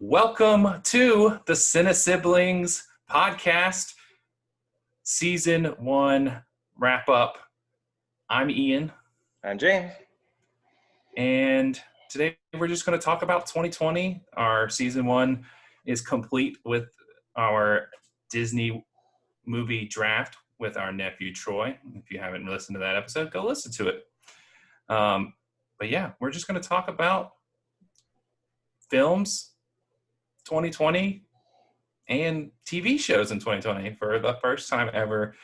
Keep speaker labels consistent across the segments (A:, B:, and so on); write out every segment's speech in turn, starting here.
A: Welcome to the Cine-Siblings podcast, season 1 wrap up. I'm Ian.
B: I'm James.
A: And today we're just going to talk about 2020. Our season 1 is complete with our Disney movie draft with our nephew Troy. If you haven't listened to that episode, go listen to it. But yeah, we're just going to talk about films 2020 and TV shows in 2020 for the first time ever.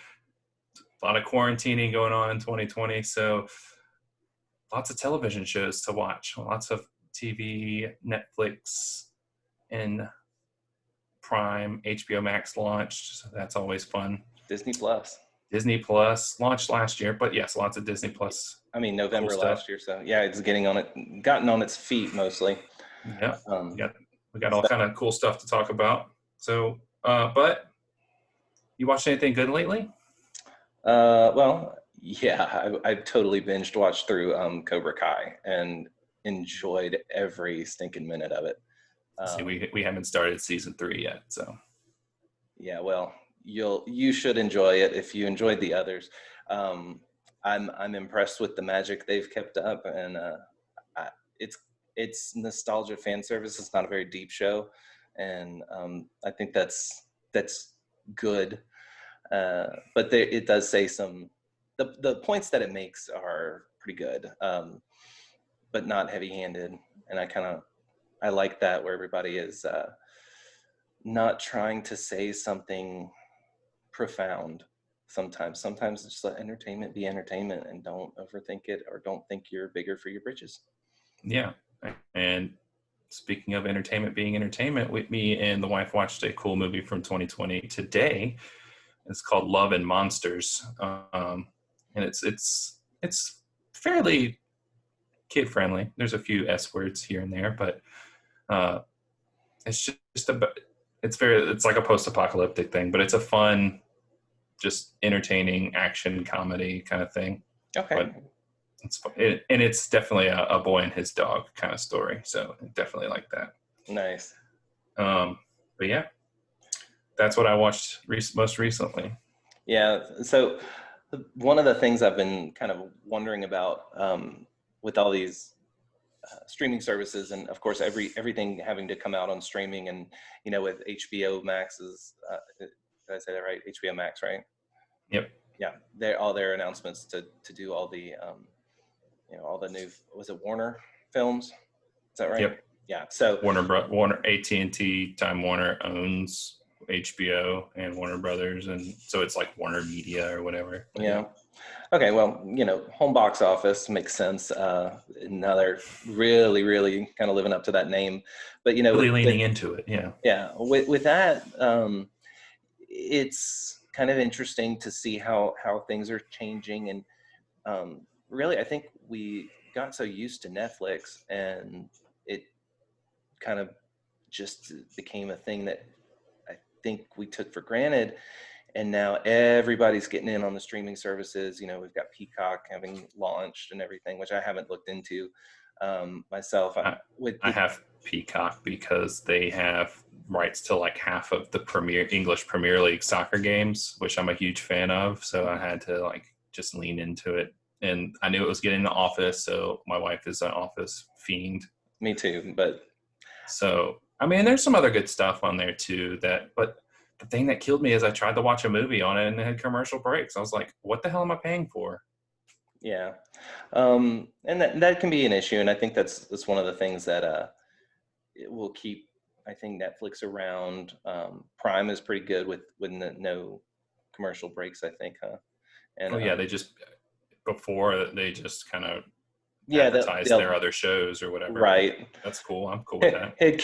A: A lot of quarantining going on in 2020, so lots of television shows to watch, lots of TV, Netflix, and Prime, HBO Max launched, so that's always fun.
B: Disney Plus
A: launched last year, but yes, lots of Disney Plus.
B: I mean, November cool last year, so yeah, it's gotten on its feet mostly.
A: Yeah, we got all kind of cool stuff to talk about. So, but you watched anything good lately?
B: Well, yeah, I've totally watched through Cobra Kai and enjoyed every stinking minute of it.
A: See, we haven't started season 3 yet, so
B: yeah. Well, you should enjoy it if you enjoyed the others. I'm impressed with the magic they've kept up, and it's nostalgia fan service. It's not a very deep show, and I think that's good. But it does say the points that it makes are pretty good, but not heavy-handed. And I like that, where everybody is not trying to say something profound. Sometimes just let entertainment be entertainment, and don't overthink it, or don't think you're bigger for your britches.
A: Yeah. And speaking of entertainment being entertainment, me and the wife watched a cool movie from 2020 today. It's called Love and Monsters, and it's fairly kid friendly. There's a few S words here and there, but it's it's like a post-apocalyptic thing, but it's a fun, just entertaining action comedy kind of thing.
B: Okay.
A: But and it's definitely a boy and his dog kind of story, so definitely like that.
B: Nice.
A: But yeah, that's what I watched most recently.
B: Yeah, so one of the things I've been kind of wondering about with all these streaming services, and of course everything having to come out on streaming, and with HBO Max's, did I say that right? HBO Max, right?
A: Yep.
B: Yeah, all their announcements to do all the all the new, was it Warner films? Is that right?
A: Yep.
B: Yeah. So
A: Warner AT&T Time Warner owns HBO and Warner Brothers, and so it's like Warner Media or whatever.
B: Yeah. Okay. Well, home box office makes sense. Now they're really, really kind of living up to that name, but
A: really leaning into it. Yeah.
B: Yeah. With that, it's kind of interesting to see how things are changing, and really, I think we got so used to Netflix, and it kind of just became a thing that I think we took for granted. And now everybody's getting in on the streaming services. We've got Peacock having launched and everything, which I haven't looked into myself.
A: I have Peacock because they have rights to like half of the English Premier League soccer games, which I'm a huge fan of. So I had to just lean into it. And I knew it was getting The Office, so my wife is an Office fiend.
B: Me too, but
A: so I mean, there's some other good stuff on there too. But the thing that killed me is I tried to watch a movie on it and it had commercial breaks. I was like, "What the hell am I paying for?"
B: Yeah, and that can be an issue, and I think that's one of the things that it will keep, I think, Netflix around. Prime is pretty good with no commercial breaks, I think, huh? And
A: they just kind of advertise their other shows or whatever.
B: Right.
A: That's cool. I'm cool with that.
B: It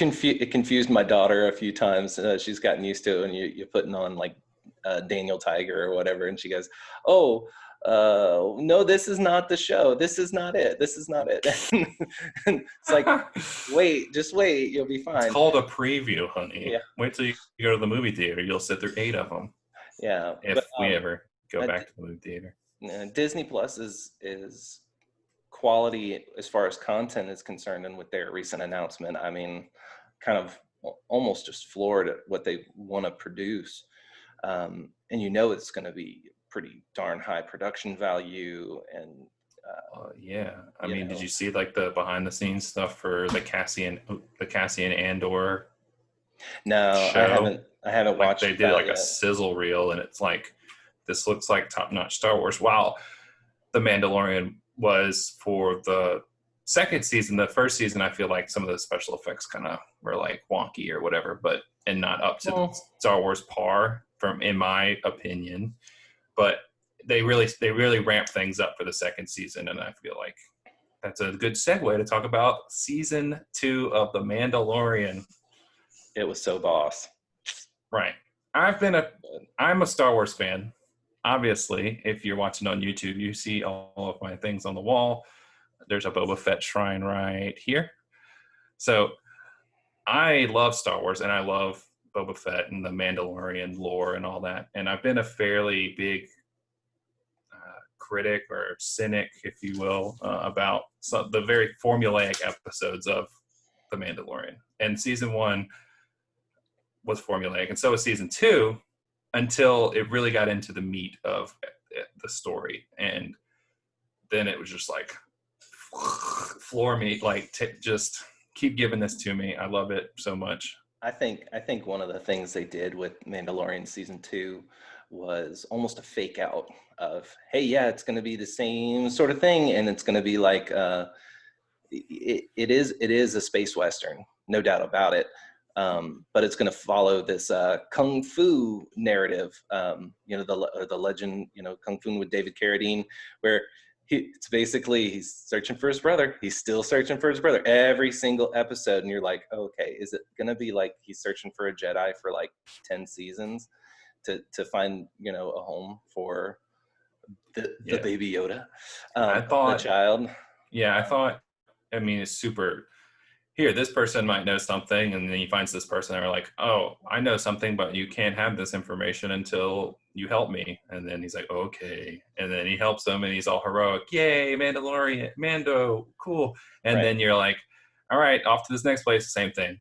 B: confused my daughter a few times. She's gotten used to it, and you're putting on like Daniel Tiger or whatever, and she goes, "Oh, no, this is not the show. This is not it. This is not it." And it's like, just wait. You'll be fine.
A: It's called a preview, honey.
B: Yeah.
A: Wait till you go to the movie theater. You'll sit through 8 of them.
B: Yeah.
A: If we ever go back to the movie theater.
B: Disney Plus is quality as far as content is concerned, and with their recent announcement, I mean, kind of almost just floored at what they want to produce. And it's going to be pretty darn high production value. And
A: yeah, I mean, did you see like the behind the scenes stuff for the Cassian Andor
B: no,
A: show?
B: I haven't
A: Like
B: watched
A: they did
B: that
A: like a
B: yet.
A: sizzle reel, and it's like this looks like top notch Star Wars. While the Mandalorian was for the second season, the first season I feel like some of the special effects kind of were like wonky or whatever, but and not up to the Star Wars par in my opinion. But they really ramped things up for the second season, and I feel like that's a good segue to talk about season 2 of The Mandalorian.
B: It was so boss.
A: Right. I'm a Star Wars fan. Obviously, if you're watching on YouTube, you see all of my things on the wall. There's a Boba Fett shrine right here. So I love Star Wars, and I love Boba Fett and the Mandalorian lore and all that. And I've been a fairly big critic or cynic, if you will, about the very formulaic episodes of The Mandalorian. And season 1 was formulaic, and so was season 2, until it really got into the meat of the story. And then it was just like, floor me, like just keep giving this to me. I love it so much.
B: I think one of the things they did with Mandalorian season 2 was almost a fake out of, hey, yeah, it's going to be the same sort of thing, and it's going to be like it is a space western, no doubt about it. But it's going to follow this kung fu narrative, the legend, kung fu with David Carradine, where it's basically he's searching for his brother. He's still searching for his brother every single episode, and you're like, okay, is it going to be like he's searching for a Jedi for like 10 seasons to find a home for the baby Yoda,
A: I thought,
B: the child?
A: I mean, it's super. Here, this person might know something, and then he finds this person, and they're like, oh, I know something, but you can't have this information until you help me. And then he's like, okay. And then he helps him, and he's all heroic. Yay, Mandalorian, Mando, cool. And then you're like, all right, off to this next place, same thing.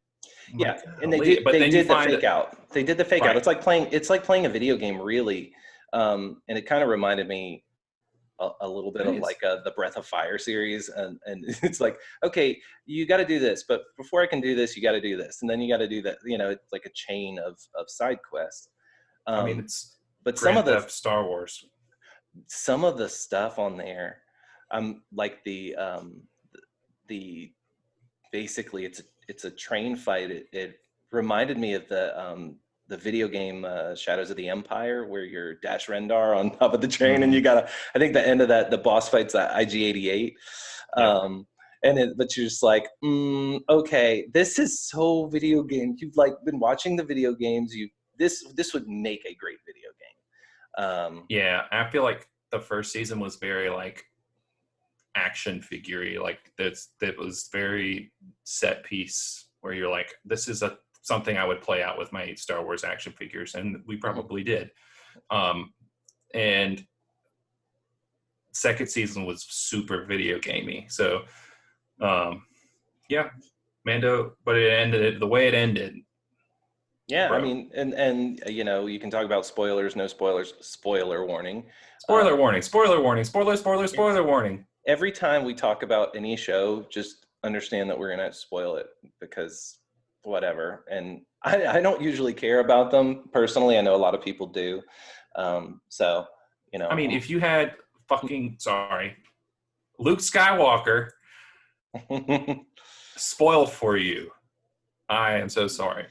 B: Yeah, and they did the fake out. They did the fake out. It's like playing a video game, really. And it kind of reminded me a little bit of like the Breath of Fire series, and it's like, okay, you got to do this, but before I can do this, you got to do this, and then you got to do that. It's like a chain of side quests.
A: I mean, it's
B: but
A: some of the Star Wars,
B: some of the stuff on there, like the basically it's a train fight. It reminded me of the video game Shadows of the Empire, where you're Dash Rendar on top of the train, and you gotta. I think the end of the boss fight's at IG-88, but you're just like, okay, this is so video game. You've like been watching the video games. This would make a great video game.
A: Yeah, I feel like the first season was very like action figure-y, like that was very set piece, where you're like, this is something I would play out with my Star Wars action figures, and we probably did. And second season was super video gamey. So, Mando, but it ended the way it ended.
B: Yeah, bro. I mean, and you can talk about spoilers, no spoilers, spoiler warning.
A: Spoiler warning, spoiler warning, spoiler warning.
B: Every time we talk about any show, just understand that we're going to spoil it, because whatever. And I don't usually care about them personally. I know a lot of people do. So,
A: I mean, if you had Luke Skywalker spoiled for you, I am so sorry.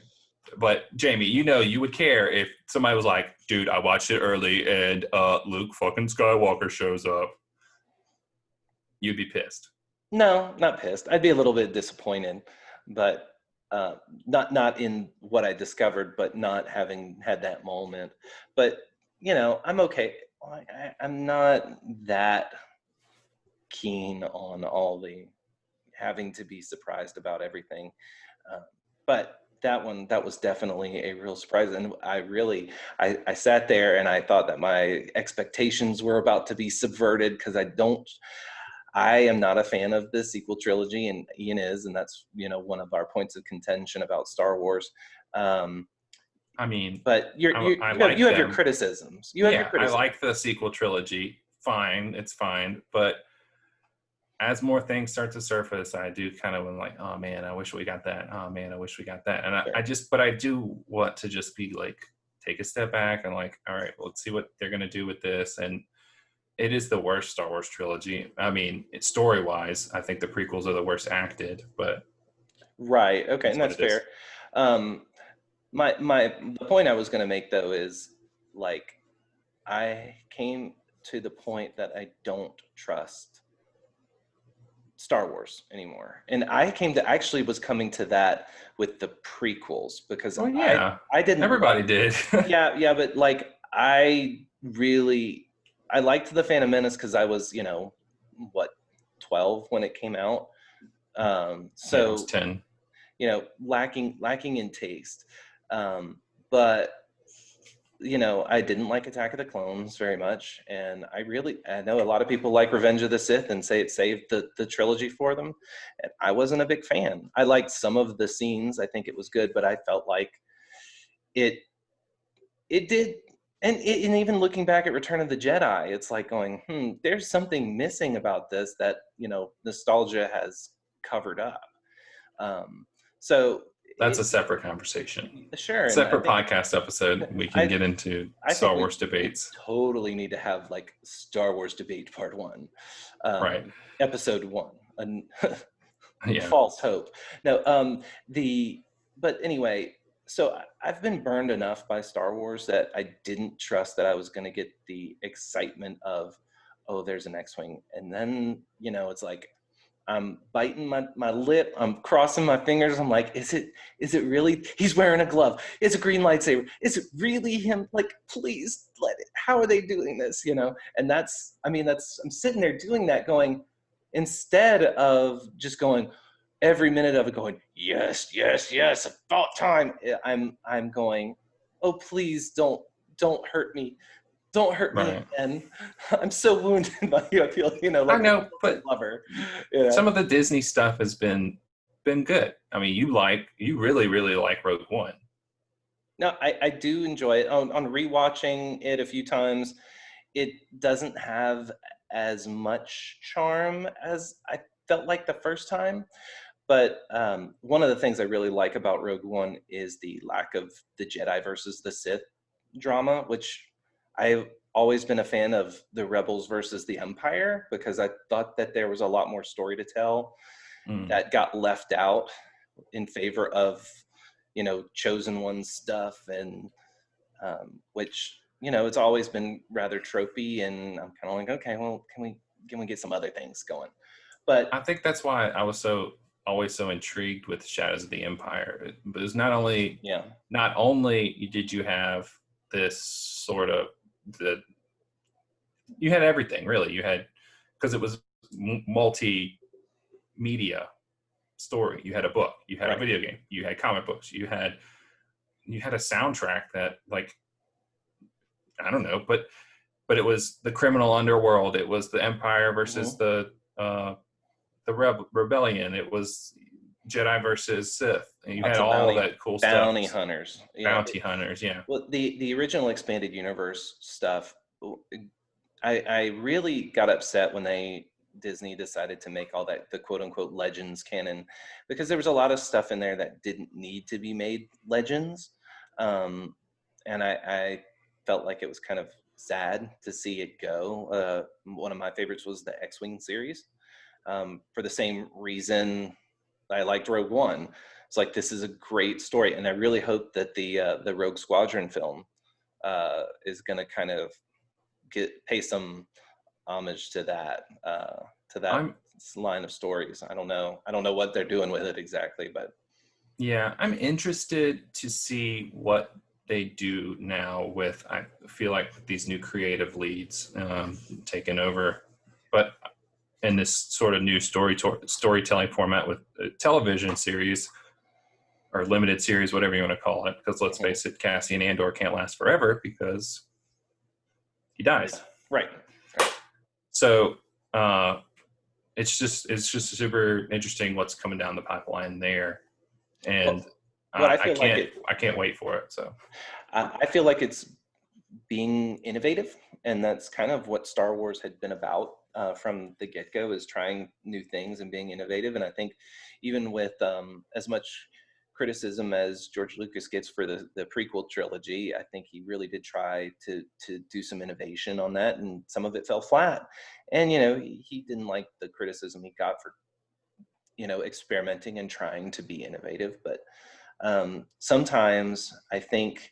A: But Jamie, you would care if somebody was like, dude, I watched it early and Luke fucking Skywalker shows up. You'd be pissed.
B: No, not pissed. I'd be a little bit disappointed, but not in what I discovered, but not having had that moment. But I'm okay. I'm not that keen on all the having to be surprised about everything. But that was definitely a real surprise. And I sat there and I thought that my expectations were about to be subverted, because I am not a fan of the sequel trilogy, and Ian is, and that's, one of our points of contention about Star Wars.
A: I mean,
B: But
A: I like
B: you have your
A: them.
B: criticisms.
A: I like the sequel trilogy. Fine, it's fine. But as more things start to surface, I do kind of like, oh man, I wish we got that. Oh man, I wish we got that. And I do want to just be like, take a step back and like, all right, well, let's see what they're gonna do with this. And it is the worst Star Wars trilogy. I mean, story wise, I think the prequels are the worst acted, but
B: right, okay, and that's fair. The point I was going to make though is like I came to the point that I don't trust Star Wars anymore, and I was coming to that with the prequels because I didn't
A: everybody did.
B: yeah, but like I liked the Phantom Menace because I was 12 when it came out, so
A: I was 10.
B: lacking in taste. But I didn't like Attack of the Clones very much, and I know a lot of people like Revenge of the Sith and say it saved the trilogy for them, and I wasn't a big fan. I liked some of the scenes, I think it was good, but I felt like it did, and even looking back at Return of the Jedi, it's like going, there's something missing about this that nostalgia has covered up. So
A: that's a separate conversation.
B: Sure.
A: Separate podcast episode. We can get into Star Wars debates.
B: We totally need to have like Star Wars debate part 1.
A: Right.
B: Episode 1. False hope. No, but anyway, so I've been burned enough by Star Wars that I didn't trust that I was going to get the excitement of, oh, there's an X-Wing. And then, it's like, I'm biting my lip. I'm crossing my fingers. I'm like, is it really? He's wearing a glove. It's a green lightsaber. Is it really him? Like, please let it. How are they doing this? And I'm sitting there doing that going, instead of just going every minute of it going, yes, about time. I'm going, oh, please don't hurt me. Don't hurt me again. I'm so wounded by you. I feel, like
A: I know, but
B: lover.
A: Some of the Disney stuff has been good. I mean, you really, really like Rogue One.
B: No, I do enjoy it. On rewatching it a few times, it doesn't have as much charm as I felt like the first time. But one of the things I really like about Rogue One is the lack of the Jedi versus the Sith drama, which I've always been a fan of the Rebels versus the Empire, because I thought that there was a lot more story to tell that got left out in favor of, chosen one stuff, and which, it's always been rather tropey, and I'm kind of like, okay, well, can we get some other things going? But
A: I think that's why I was always so intrigued with Shadows of the Empire. But it's not only did you have this sort of you had everything really. You had, because it was multimedia story. You had a book, you had a video game, you had comic books, you had a soundtrack that, like, I don't know, but it was the criminal underworld. It was the Empire versus the rebellion. It was Jedi versus Sith. And you had all of that cool stuff.
B: Bounty hunters.
A: Yeah.
B: Well, the original expanded universe stuff, I really got upset when Disney decided to make all that, the quote unquote legends canon, because there was a lot of stuff in there that didn't need to be made legends. And I felt like it was kind of sad to see it go. One of my favorites was the X-Wing series. For the same reason I liked Rogue One. It's like, this is a great story, and I really hope that the Rogue Squadron film is going to kind of pay some homage to that line of stories. I don't know what they're doing with it exactly, but
A: yeah, I'm interested to see what they do now with, I feel like, these new creative leads taking over, but in this sort of new storytelling format with a television series or limited series, whatever you want to call it. Because let's face it, Cassian Andor can't last forever because he dies.
B: Right.
A: So it's just super interesting what's coming down the pipeline there, and
B: What I
A: I
B: feel like
A: I can't wait for it. So
B: I feel like it's being innovative, and that's kind of what Star Wars had been about from the get-go, is trying new things and being innovative. And I think even with as much criticism as George Lucas gets for the prequel trilogy, I think he really did try to do some innovation on that, and some of it fell flat. And he didn't like the criticism he got for experimenting and trying to be innovative. But sometimes I think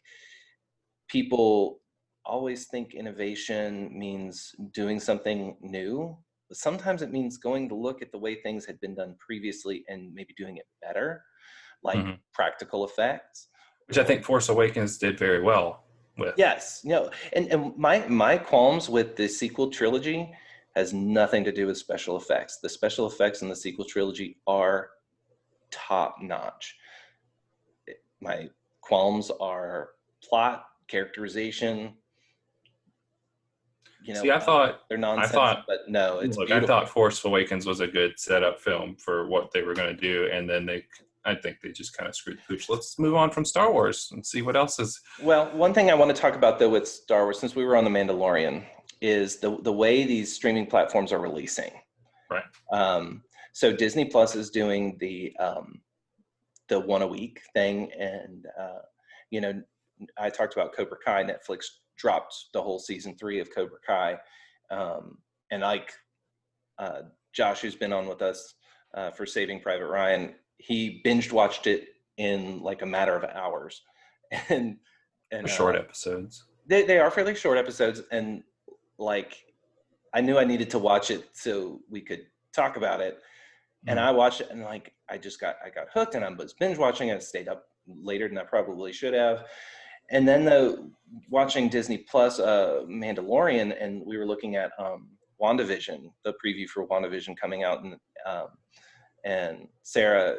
B: people always think innovation means doing something new, but sometimes it means going to look at the way things had been done previously and maybe doing it better, like
A: mhm.
B: practical effects.
A: Which I think Force Awakens did very well with.
B: Yes, and my qualms with the sequel trilogy has nothing to do with special effects. The special effects in the sequel trilogy are top notch. My qualms are plot, characterization.
A: See,
B: They're nonsense, but no, it's
A: I
B: beautiful.
A: thought Force Awakens was a good setup film for what they were going to do, and then I think they just kind of screwed the pooch. Let's move on from Star Wars and see what else is.
B: Well, one thing I want to talk about though with Star Wars, since we were on The Mandalorian, is the way these streaming platforms are releasing.
A: Right.
B: So Disney Plus is doing the one a week thing, and I talked about Cobra Kai. Netflix dropped the whole season 3 of Cobra Kai, and like Josh, who's been on with us for Saving Private Ryan, he binge watched it in like a matter of hours, and
A: Short episodes.
B: They are fairly short episodes, and like I knew I needed to watch it so we could talk about it. And I watched it, and like I got hooked, and I was binge watching it. Stayed up later than I probably should have. And then watching Disney Plus Mandalorian, and we were looking at WandaVision, the preview for WandaVision coming out, and Sarah,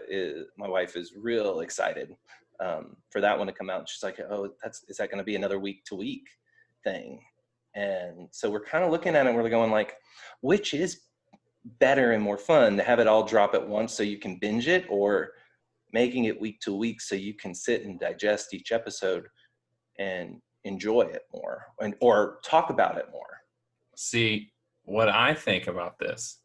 B: my wife, is real excited for that one to come out. And she's like, "Oh, is that going to be another week to week thing?" And so we're kind of looking at it, and we're going like, which is better and more fun, to have it all drop at once so you can binge it, or making it week to week so you can sit and digest each episode and enjoy it more, or talk about it more?
A: See, what I think about this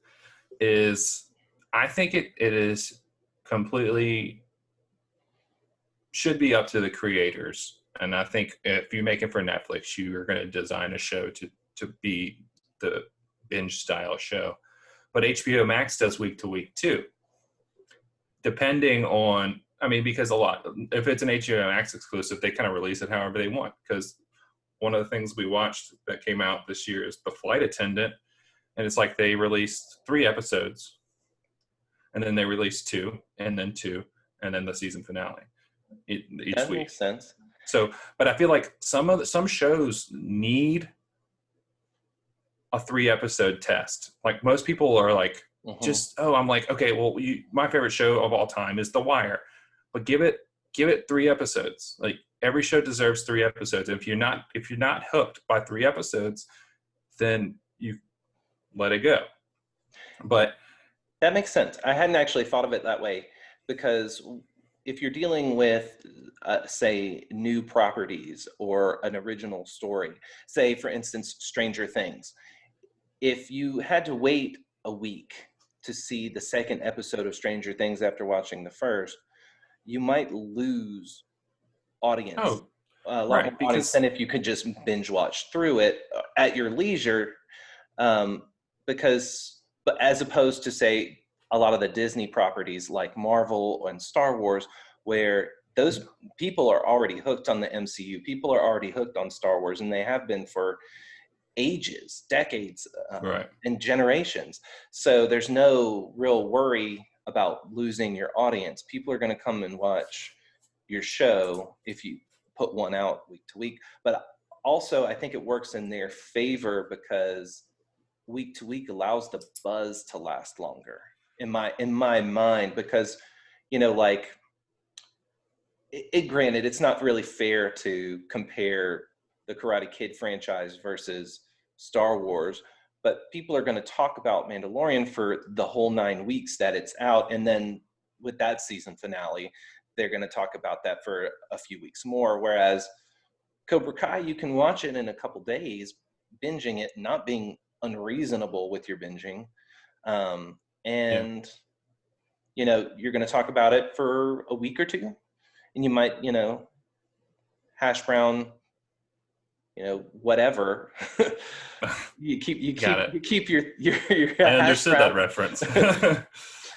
A: is I think it is completely should be up to the creators. And I think if you make it for Netflix, you are going to design a show to be the binge style show. But HBO Max does week to week too. Depending on, because if it's an HBO Max exclusive, they kind of release it however they want. Because one of the things we watched that came out this year is The Flight Attendant. And it's like they released 3 episodes, and then they released 2, and then 2, and then the season finale each
B: that
A: week.
B: Makes sense.
A: So, but I feel like some shows need a 3-episode test. Like most people are like, I'm like, okay, well, my favorite show of all time is The Wire, but give it 3 episodes. Like every show deserves 3 episodes. If you're not hooked by 3 episodes, then you let it go. But
B: that makes sense. I hadn't actually thought of it that way, because if you're dealing with, say, new properties or an original story, say, for instance, Stranger Things, if you had to wait a week to see the second episode of Stranger Things after watching the first, you might lose audience. A lot more audience than if you could just binge watch through it at your leisure. But as opposed to, say, a lot of the Disney properties like Marvel and Star Wars, where those people are already hooked on the MCU. People are already hooked on Star Wars, and they have been for ages, decades, and generations. So there's no real worry about losing your audience. People are going to come and watch your show if you put one out week to week. But also, I think it works in their favor, because week to week allows the buzz to last longer in my mind, because granted, it's not really fair to compare the Karate Kid franchise versus Star Wars, but people are going to talk about Mandalorian for the whole 9 weeks that it's out. And then with that season finale, they're going to talk about that for a few weeks more. Whereas Cobra Kai, you can watch it in a couple days, binging it, not being unreasonable with your binging. And, you know, you're going to talk about it for a week or two, and you might, you know, hash brown, you know, whatever. you keep your
A: I
B: hash
A: understood
B: brown.
A: that reference.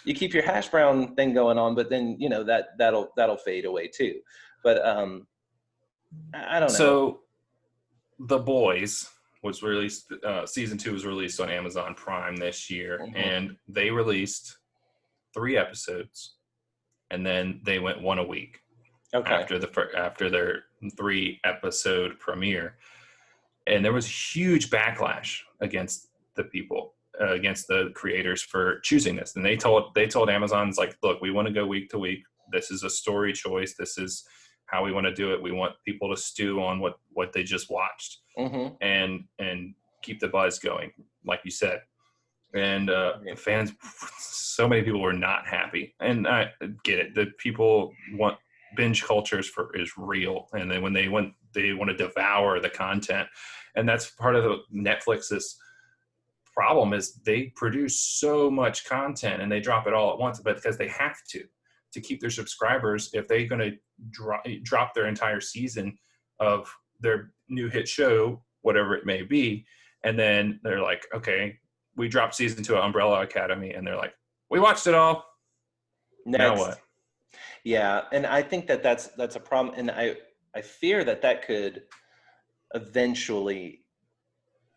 B: You keep your hash brown thing going on, but then, you know, that'll fade away too. But I don't know.
A: So The Boys was released, season 2 was released on Amazon Prime this year, and they released 3 episodes, and then they went one a week after their 3 episode premiere. And there was huge backlash against the people, against the creators for choosing this. And they told Amazon's like, look, we want to go week to week. This is a story choice. This is how we want to do it. We want people to stew on what they just watched, and keep the buzz going, like you said. And the fans, so many people were not happy. And I get it. The people want binge cultures is real, and then when they want to devour the content, and that's part of the Netflix's problem is they produce so much content and they drop it all at once, but because they have to keep their subscribers. If they're going to drop their entire season of their new hit show, whatever it may be, and then they're like, okay, we dropped season 2 of Umbrella Academy, and they're like, we watched it all.
B: Next.
A: Now what?
B: Yeah, and I think that's a problem, and I fear that could eventually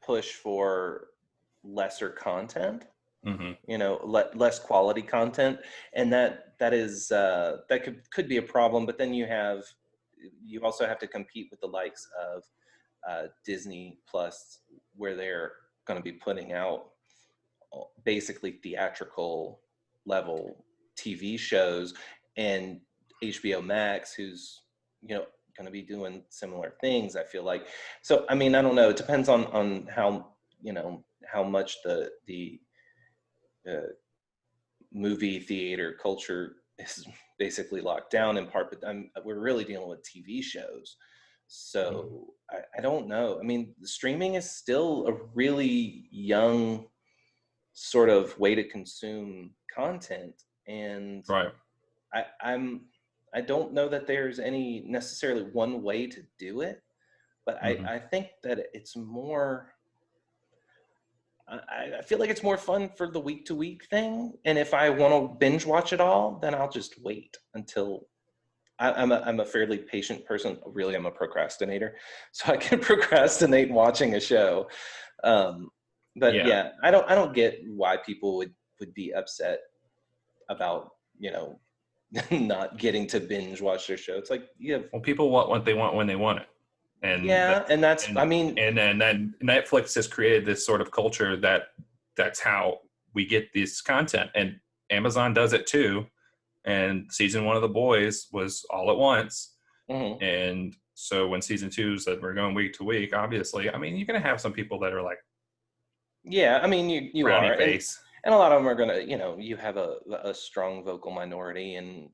B: push for lesser content, you know, less quality content, and that is that could be a problem. But then you also have to compete with the likes of Disney Plus, where they're going to be putting out basically theatrical level TV shows, and HBO Max, who's, you know, going to be doing similar things, I feel like. So I mean, I don't know, it depends on how, you know, how much the movie theater culture is basically locked down in part, but we're really dealing with TV shows. So I don't know. I mean, streaming is still a really young sort of way to consume content, and
A: Right.
B: I don't know that there's any necessarily one way to do it, but I think that it's more, I feel like it's more fun for the week to week thing. And if I want to binge watch it all, then I'll just wait until I'm a fairly patient person. Really, I'm a procrastinator, so I can procrastinate watching a show. But yeah, I don't get why people would be upset about, you know, not getting to binge watch their show. It's like,
A: well, people want what they want when they want it. And
B: I mean,
A: and then Netflix has created this sort of culture that's how we get this content, and Amazon does it too. And season 1 of The Boys was all at once, and so when season 2 said we're going week to week, obviously, I mean, you're going to have some people that are like,
B: yeah, I mean, you are,
A: face.
B: And a lot of them are gonna, you know, you have a strong vocal minority, and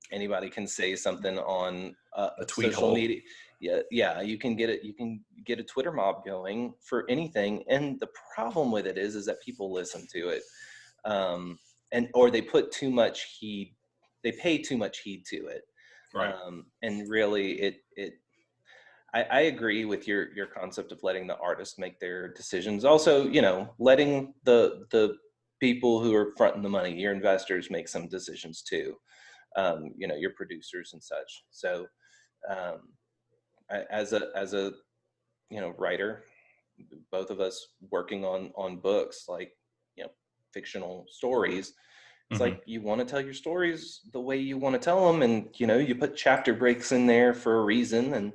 B: anybody can say something on
A: a tweet
B: social
A: hole.
B: media. Yeah, you can get a Twitter mob going for anything, and the problem with it is that people listen to it, or they put too much heed, they pay too much heed to it,
A: right?
B: And really, I agree with your concept of letting the artist make their decisions. Also, you know, letting the people who are fronting the money, your investors, make some decisions too. You know, your producers and such. So, as a you know, writer, both of us working on books, like, you know, fictional stories. It's like, you want to tell your stories the way you want to tell them, and, you know, you put chapter breaks in there for a reason, and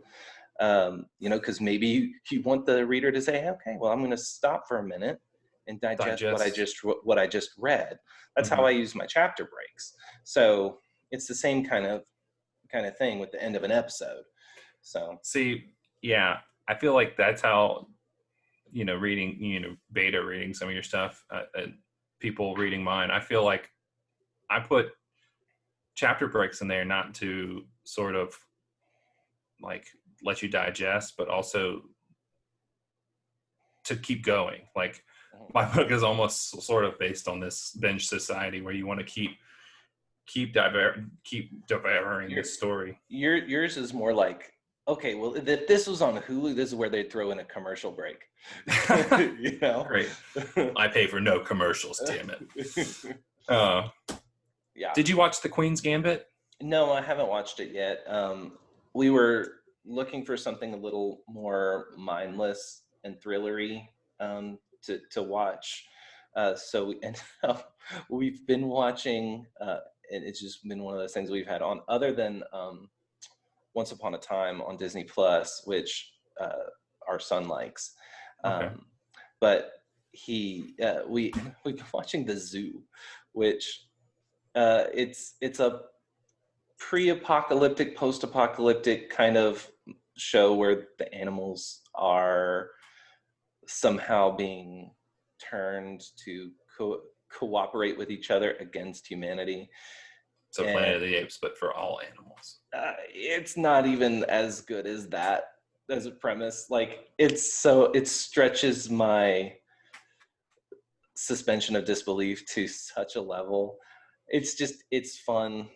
B: you know, because maybe you want the reader to say, okay, well, I'm going to stop for a minute and digest what I just read. That's how I use my chapter breaks. So it's the same kind of thing with the end of an episode. So
A: see, yeah, I feel like that's how reading, beta reading some of your stuff, and people reading mine, I feel like I put chapter breaks in there not to sort of like let you digest, but also to keep going. Like my book is almost sort of based on this binge society where you want to keep devouring this story.
B: Yours is more like, okay, well, if this was on Hulu, this is where they'd throw in a commercial break.
A: Great. I pay for no commercials, damn it.
B: Yeah.
A: Did you watch The Queen's Gambit?
B: No, I haven't watched it yet. We were looking for something a little more mindless and thrillery to watch. So we ended up, we've been watching, and it's just been one of those things we've had on, other than Once Upon a Time on Disney Plus, which our son likes.
A: Okay.
B: But we've been watching The Zoo, which it's a pre-apocalyptic, post-apocalyptic kind of show where the animals are somehow being turned to cooperate with each other against humanity.
A: So Planet of the Apes, but for all animals.
B: It's not even as good as that as a premise. Like it stretches my suspension of disbelief to such a level. It's fun.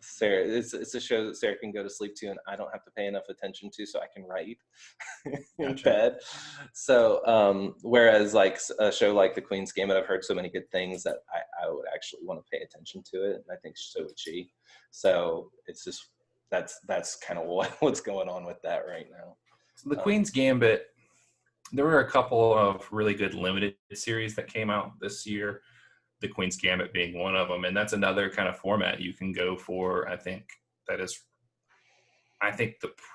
B: Sarah, it's a show that Sarah can go to sleep to, and I don't have to pay enough attention to, so I can write in bed. So, whereas like a show like The Queen's Gambit, I've heard so many good things that I would actually want to pay attention to it, and I think so would she. So it's just that's kind of what's going on with that right now.
A: So The Queen's Gambit, there were a couple of really good limited series that came out this year. The Queen's Gambit being one of them, and that's another kind of format you can go for. I think the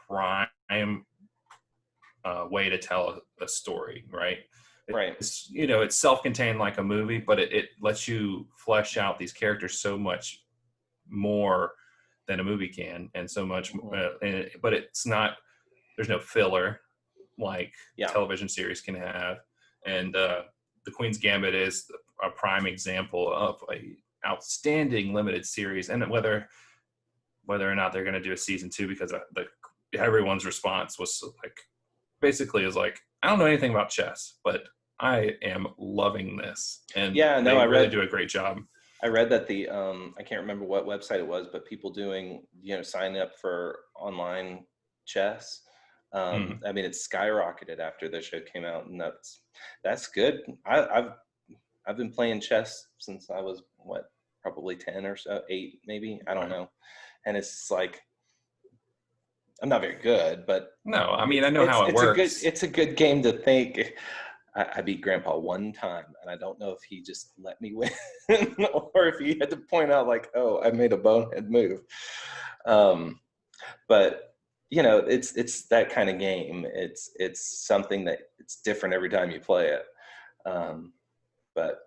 A: prime way to tell a story, right?
B: Right.
A: It's self-contained like a movie, but it lets you flesh out these characters so much more than a movie can, and so much. But it's not. There's no filler like television series can have, and The Queen's Gambit is a prime example of a outstanding limited series, and whether or not they're going to do a season 2, because everyone's response was like, basically is like, I don't know anything about chess, but I am loving this, and I really do a great job.
B: I read that I can't remember what website it was, but people doing signing up for online chess. I mean, it skyrocketed after the show came out, and that's good. I've been playing chess since I was probably 10 or so, 8 maybe, I don't know, and it's like I'm not very good, but
A: no, I mean I know how it works.
B: It's a good game to think. I beat Grandpa one time, and I don't know if he just let me win or if he had to point out like, oh, I made a bonehead move. But it's that kind of game. It's something that it's different every time you play it. But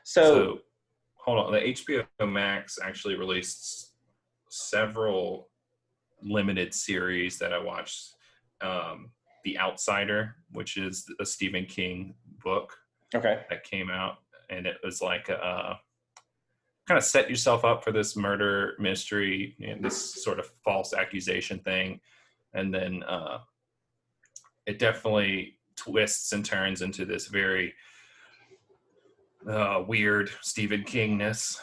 B: so
A: hold on. The HBO Max actually released several limited series that I watched. The Outsider, which is a Stephen King book, that came out, and it was like kind of set yourself up for this murder mystery and this sort of false accusation thing, and then it definitely twists and turns into this very weird Stephen Kingness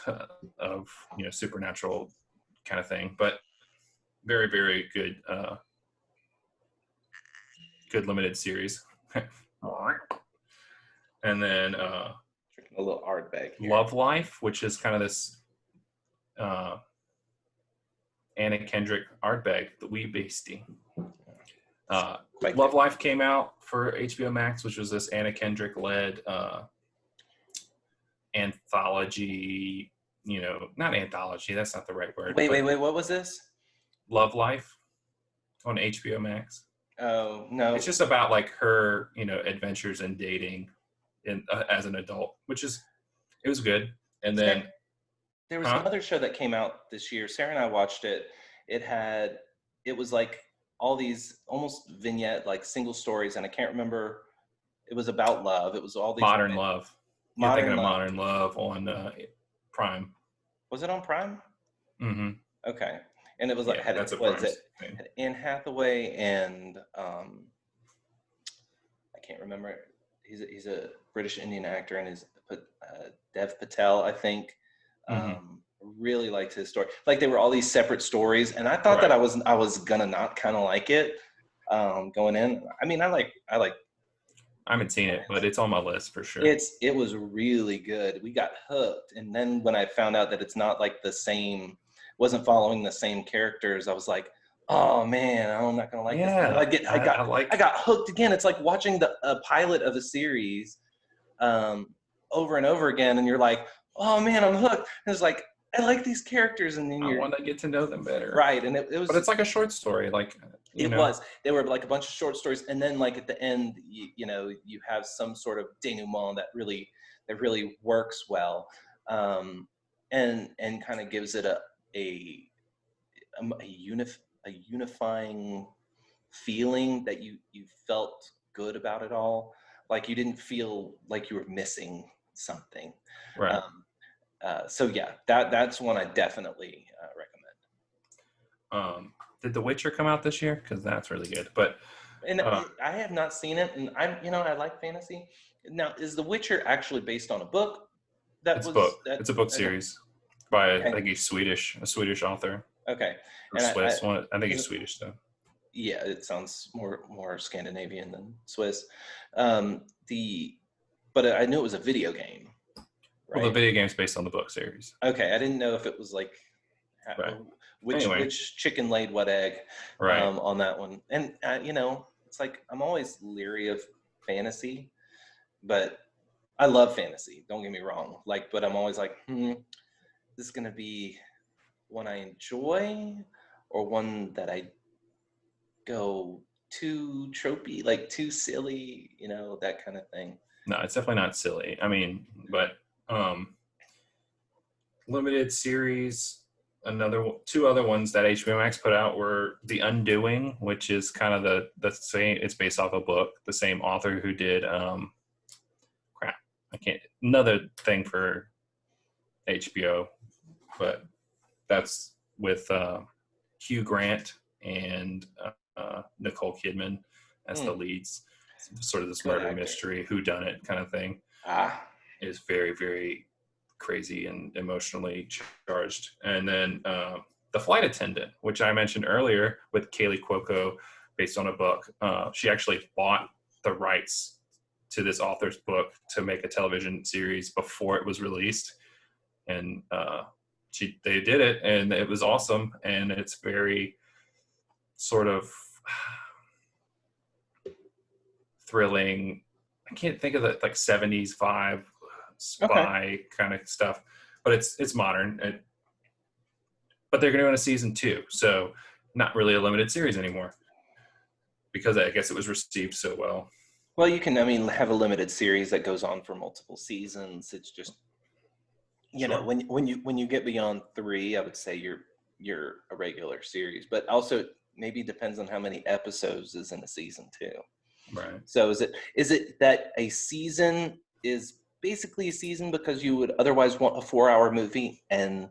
A: of supernatural kind of thing, but very, very good limited series. And then
B: drinking a little art bag here.
A: Love Life, which is kind of this Anna Kendrick art bag, the wee beastie. Love Life came out for HBO Max, which was this Anna Kendrick led anthology, not anthology, that's not the right word.
B: Wait, what was this?
A: Love Life on HBO Max.
B: Oh, no.
A: It's just about like her, adventures in dating as an adult, it was good. And then
B: there was another show that came out this year. Sarah and I watched it. It was like all these almost vignette, like single stories, and I can't remember It was about love. It was all these
A: Modern Love. You're thinking
B: Modern
A: of
B: Love.
A: Modern Love on Prime.
B: Was it on Prime?
A: Mm-hmm.
B: Okay, and it was like
A: Yeah, that's a
B: was
A: Prime
B: it
A: thing.
B: had Anne Hathaway and I can't remember. He's a British Indian actor, and Dev Patel, I think.
A: Mm-hmm.
B: Really liked his story. Like they were all these separate stories, and I thought that
A: Right.
B: I was gonna not kind of like it going in. I mean, I like
A: I haven't seen it, but it's on my list for sure.
B: it was really good. We got hooked, and then when I found out that it's not like the same, wasn't following the same characters, I was like, oh man, I'm not gonna like this. And then
A: Yeah, I
B: I
A: like.
B: got hooked again. It's like watching a pilot of a series over and over again, and you're like, oh man, I'm hooked. And it's like I like these characters, and then
A: I
B: you're
A: want to get to know them better.
B: right, and it
A: But
B: was
A: it's like a short story, like
B: it was. They were like a bunch of short stories, and then like at the end, you know, you have some sort of denouement that really works well, and kind of gives it a a unifying feeling that you felt good about it all. Like you didn't feel like you were missing something.
A: Right.
B: So yeah, that's one I definitely recommend.
A: Did The Witcher come out this year? Because that's really good. But
B: And I have not seen it, and I like fantasy. Now, is The Witcher actually based on a book?
A: it's a book. It's a book
B: Okay,
A: series by I
B: okay,
A: think he's Swedish, a Swedish author
B: okay.
A: or
B: And
A: Swiss. One, I think
B: is
A: he's
B: it-
A: Swedish though.
B: yeah, it sounds more Scandinavian than Swiss. The but I knew it was a video game,
A: Well, the
B: right?
A: video game's based on the book series.
B: Okay, I didn't know if it was like
A: Right. Anyway,
B: which chicken laid what egg
A: right.
B: on that one. And you know, it's like I'm always leery of fantasy, but I love fantasy. Don't get me wrong. Like, but I'm always like, this is gonna be one I enjoy or one that I go too tropey, like too silly, you know, that kind of thing.
A: No, it's definitely not silly. I mean, but limited series. Two other ones that HBO Max put out were The Undoing, which is kind of the same. It's based off a book, the same author who did crap. I can't another thing for HBO, but that's with Hugh Grant and Nicole Kidman as the leads. Sort of this
B: Good
A: murder
B: actor.
A: mystery, whodunit kind of thing. Is very, very crazy and emotionally charged. And then The Flight Attendant, which I mentioned earlier with Kaylee Cuoco, based on a book. She actually bought the rights to this author's book to make a television series before it was released. And they did it, and it was awesome. And it's very sort of thrilling. I can't think of the like 70s vibe spy kind of stuff, but it's modern. But they're going to go into season 2, so not really a limited series anymore because I guess it was received so well.
B: Well, you can, I mean, have a limited series that goes on for multiple seasons. It's just, you know, when you get beyond 3, I would say you're a regular series. But also, maybe depends on how many episodes is in a season too.
A: Right.
B: So is it that a season is basically a season because you would otherwise want a 4-hour movie, and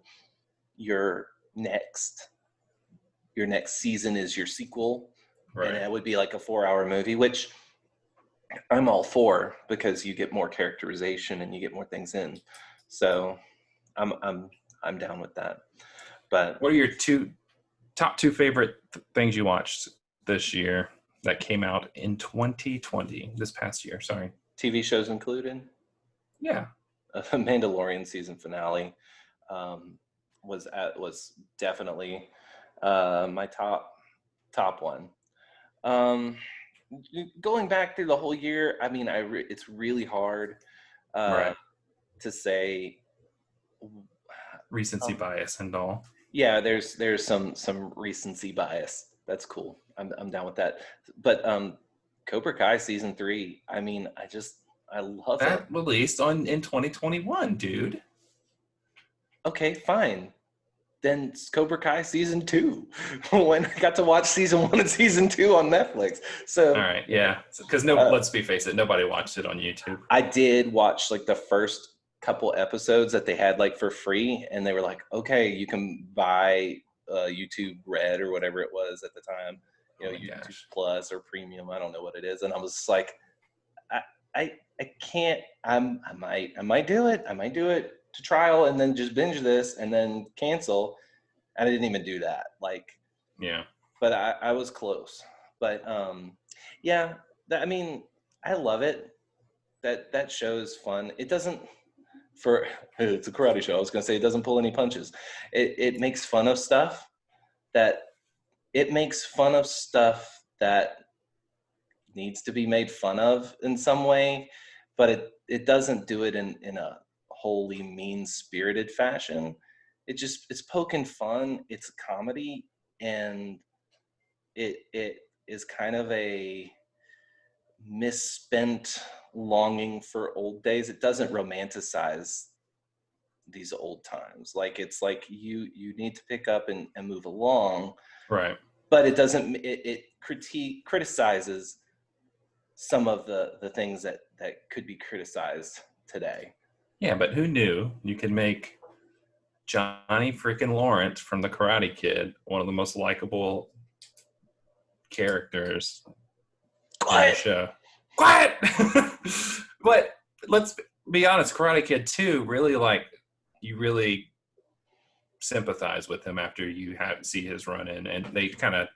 B: your next season is your sequel,
A: Right.
B: and it would be like a 4-hour movie, which I'm all for because you get more characterization and you get more things in. So I'm down with that. But
A: what are your top two favorite things you watched this year that came out in 2020, this past year? Sorry.
B: TV shows included?
A: Yeah.
B: Mandalorian season finale was definitely my top one. Going back through the whole year, I mean, it's really hard
A: Right.
B: to say
A: Recency bias and all.
B: Yeah, there's some recency bias. That's cool. I'm down with that. But Cobra Kai season 3, I mean, I love it.
A: That released in 2021, dude.
B: Okay, fine. then Cobra Kai season 2 when I got to watch season 1 and season 2 on Netflix. So
A: all right, yeah, because let's be face it, nobody watched it on YouTube.
B: I did watch like the first couple episodes that they had like for free, and they were like, okay, you can buy YouTube Red or whatever it was at the time, YouTube
A: Gosh.
B: Plus or Premium. I don't know what it is, and I was just like, I can't. I might do it. I might do it to trial and then just binge this and then cancel. I didn't even do that. Like,
A: yeah.
B: But I was close. But yeah. I mean, I love it. That show is fun. It doesn't. It's a karate show. I was gonna say it doesn't pull any punches. It makes fun of stuff that needs to be made fun of in some way, but it doesn't do it in a wholly mean-spirited fashion. It's poking fun. It's a comedy, and it is kind of a misspent longing for old days. It doesn't romanticize these old times. Like, it's like you need to pick up and move along,
A: Right.
B: but it doesn't. It criticizes some of the things that could be criticized today.
A: Yeah, but who knew you could make Johnny freaking Lawrence from The Karate Kid one of the most likable characters in the show? Quiet! But let's be honest, Karate Kid 2 really, like, you really sympathize with him after you see his run-in, and they kind of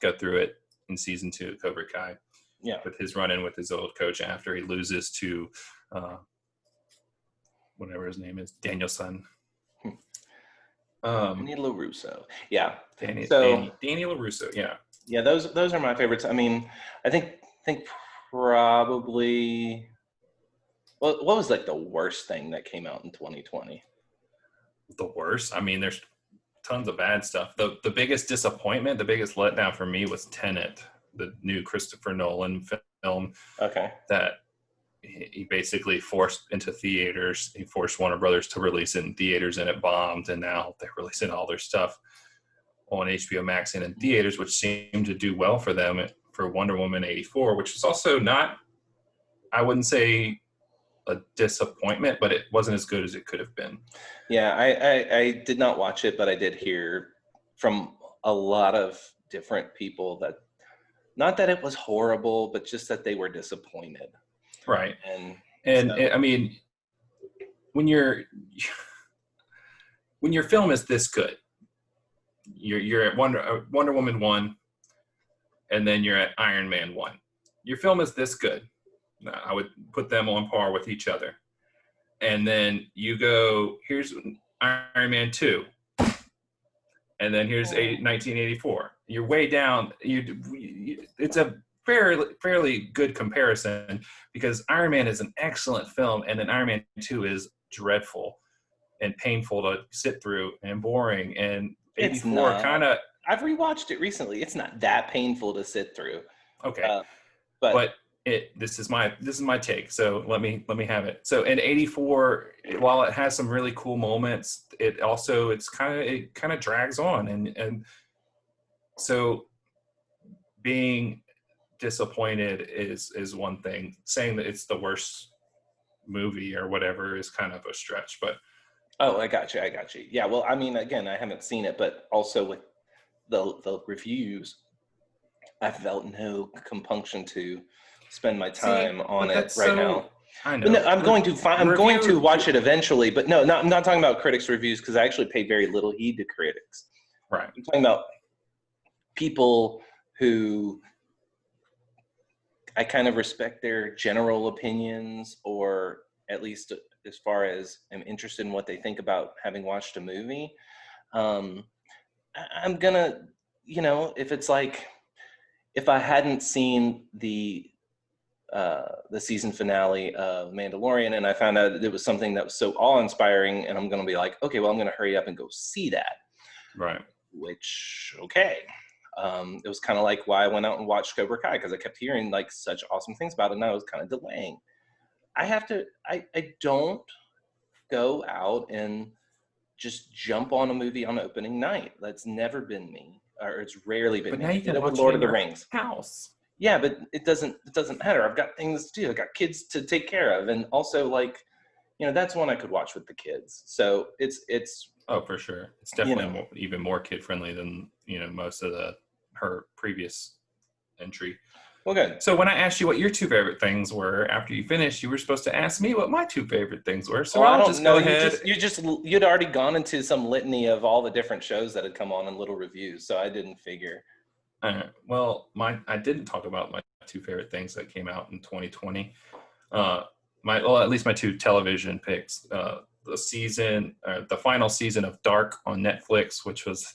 A: go through it in season 2 of Cobra Kai.
B: Yeah,
A: with his run-in with his old coach after he loses to whatever his name is, Danielson.
B: Danny LaRusso. Yeah.
A: Danny LaRusso. Yeah.
B: Yeah, those are my favorites. I mean, I think probably what was like the worst thing that came out in 2020?
A: The worst? I mean, there's tons of bad stuff. The biggest disappointment, the biggest letdown for me was Tenet, the new Christopher Nolan film.
B: Okay.
A: That he basically forced into theaters. He forced Warner Brothers to release it in theaters, and it bombed. And now they're releasing all their stuff on HBO Max and in theaters, which seemed to do well for them for Wonder Woman 84, which is also not, I wouldn't say a disappointment, but it wasn't as good as it could have been.
B: Yeah, I did not watch it, but I did hear from a lot of different people that, not that it was horrible, but just that they were disappointed.
A: Right.
B: And so,
A: I mean, when your film is this good, you're at Wonder Woman 1, and then you're at Iron Man 1. Your film is this good. I would put them on par with each other. And then you go, here's Iron Man 2. And then here's 1984. You're way down. It's a fairly good comparison, because Iron Man is an excellent film, and then Iron Man 2 is dreadful and painful to sit through and boring. And 84 kind of...
B: I've rewatched it recently. It's not that painful to sit through.
A: Okay. But this is my take. So let me have it. So in 84, while it has some really cool moments, it kind of drags on, and so being disappointed is one thing. Saying that it's the worst movie or whatever is kind of a stretch, but
B: I got you. Yeah, well, I mean, again, I haven't seen it, but also with the reviews, I felt no compunction to spend my time on it right now.
A: I know.
B: No, I'm going to watch it eventually, but no, I'm not talking about critics' reviews, because I actually paid very little heed to critics.
A: Right.
B: I'm talking about people who I kind of respect their general opinions, or at least as far as I'm interested in what they think about having watched a movie. I'm gonna, if it's like, if I hadn't seen the season finale of Mandalorian and I found out that it was something that was so awe-inspiring, and I'm gonna be like, okay, well, I'm gonna hurry up and go see that.
A: Right.
B: Which, okay. It was kind of like why I went out and watched Cobra Kai, because I kept hearing like such awesome things about it, and I was kind of delaying. I don't go out and just jump on a movie on opening night. That's never been me, or it's rarely been
A: But
B: me.
A: now
B: I
A: you
B: did
A: can
B: it with
A: watch
B: Lord
A: it
B: of
A: in
B: the
A: your
B: Rings.
A: house.
B: Yeah, but it doesn't matter. I've got things to do. I've got kids to take care of, and also like, that's one I could watch with the kids. So it's
A: Oh, for sure. It's definitely even more kid friendly than most of her previous entry.
B: well, good.
A: So when I asked you what your two favorite things were after you finished, you were supposed to ask me what my two favorite things were. So
B: Well, I
A: I'll
B: don't
A: just
B: know.
A: go ahead.
B: You'd already gone into some litany of all the different shows that had come on and little reviews, so I didn't figure.
A: Well, I didn't talk about my two favorite things that came out in 2020. At least my two television picks. The final season of Dark on Netflix, which was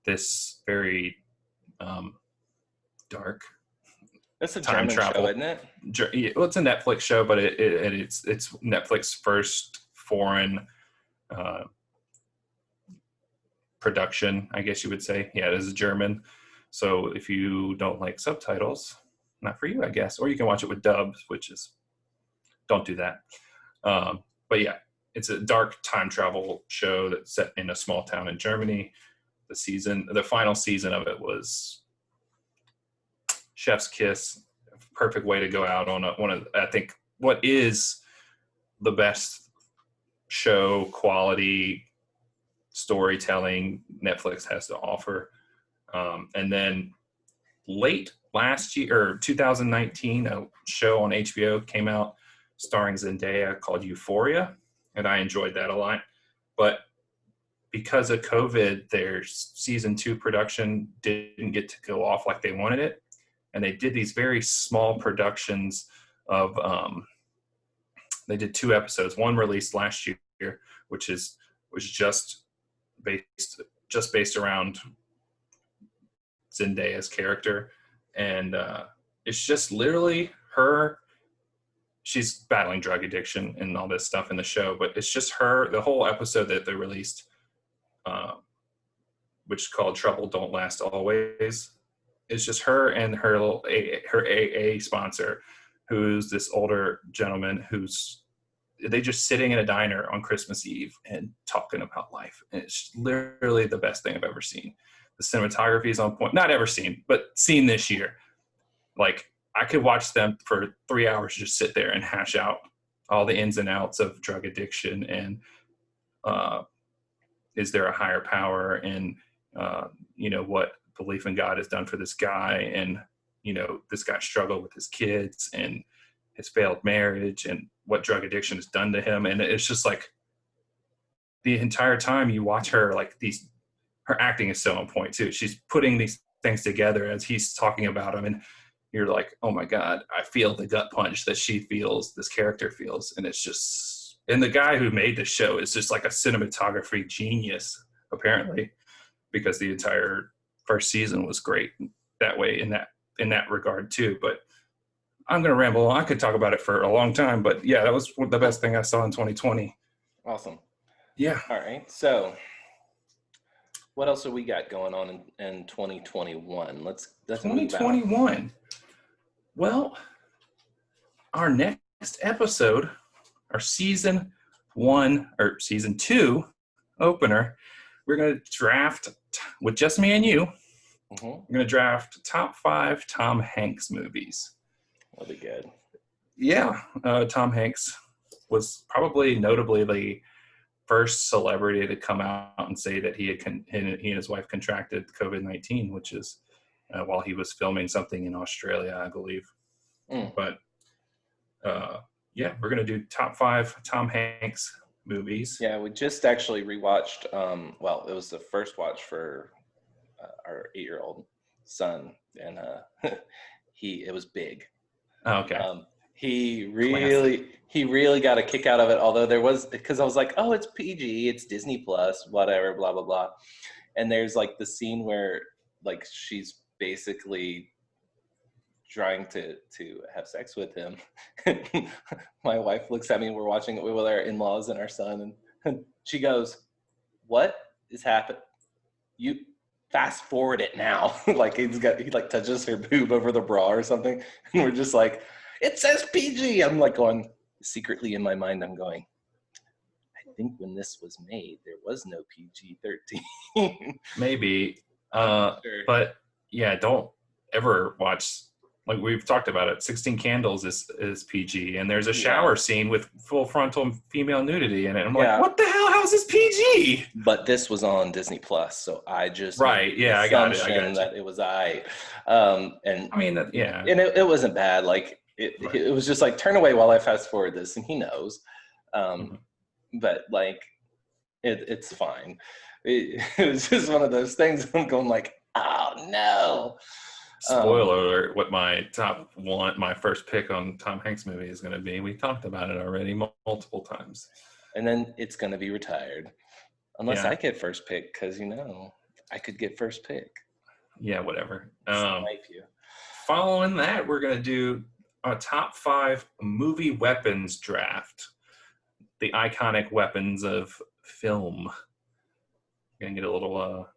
A: this very dark
B: That's a
A: time
B: German
A: travel.
B: show, isn't it?
A: Well, it's a Netflix show, but it's Netflix's first foreign production, I guess you would say. Yeah, it is German. So if you don't like subtitles, not for you, I guess. Or you can watch it with dubs, don't do that. But yeah, it's a dark time travel show that's set in a small town in Germany. The final season of it was chef's kiss. Perfect way to go out on I think what is the best show quality storytelling Netflix has to offer. And then late last year, or 2019, a show on HBO came out starring Zendaya called Euphoria, and I enjoyed that a lot. But because of COVID, their season 2 production didn't get to go off like they wanted it, and they did these very small productions of. They did 2 episodes. One released last year, which was just based around Zendaya's character, and it's just literally her. She's battling drug addiction and all this stuff in the show, but it's just her. The whole episode that they released, which is called "Trouble Don't Last Always," is just her and her AA sponsor, who's this older gentleman they just sitting in a diner on Christmas Eve and talking about life. And it's literally the best thing I've ever seen. The cinematography is on point. Not ever seen, but seen this year. Like, I could watch them for 3 hours, just sit there and hash out all the ins and outs of drug addiction and is there a higher power, and what belief in God has done for this guy, and this guy struggled with his kids and his failed marriage and what drug addiction has done to him. And it's just like the entire time you watch her, her acting is so on point too. She's putting these things together as he's talking about them, and you're like, oh my God, I feel the gut punch that she feels, this character feels. And it's just, and the guy who made the show is just like a cinematography genius, apparently, because the entire first season was great that way, in that regard too. But I'm going to ramble on. I could talk about it for a long time, but yeah, that was the best thing I saw in 2020.
B: Awesome.
A: Yeah.
B: All right. So what else have we got going on in 2021? Let's
A: 2021. Well, our next episode, our season 2 opener, we're going to draft with just me and you.
B: Mm-hmm.
A: We're going to draft top 5 Tom Hanks movies.
B: That'll be good.
A: Yeah. Tom Hanks was probably notably the first celebrity to come out and say that he and his wife contracted COVID-19, which is while he was filming something in Australia, I believe. But yeah, we're going to do top 5 Tom Hanks movies.
B: Yeah, we just actually rewatched, it was the first watch for our 8-year-old son, and it was big.
A: Oh, okay.
B: He really got a kick out of it, because I was like, oh, it's PG, it's Disney Plus, whatever, blah, blah, blah. And there's like the scene where like she's basically trying to have sex with him. My wife looks at me, we're watching it with our in-laws and our son, and she goes, what is happening? You fast forward it now. Like he touches her boob over the bra or something, and we're just like, it says PG. I'm like going, secretly in my mind, I'm going, think when this was made, there was no PG-13.
A: Maybe.
B: Sure.
A: But yeah, don't ever watch, like we've talked about it, 16 Candles is PG, and there's a shower scene with full frontal female nudity in it. I'm like, what the hell? How is this PG?
B: But this was on Disney Plus, so I just
A: made the
B: assumption that it was and
A: I mean,
B: and it wasn't bad. Like it was just like, turn away while I fast forward this, and he knows. But like it's fine. It was just one of those things. I'm going like, oh no.
A: Spoiler alert, what my my first pick on Tom Hanks movie is going to be. We talked about it already multiple times.
B: And then it's going to be retired. Unless I get first pick, because, I could get first pick.
A: Yeah, whatever. Following that, we're going to do a top 5 movie weapons draft. The iconic weapons of film. We're going to get a little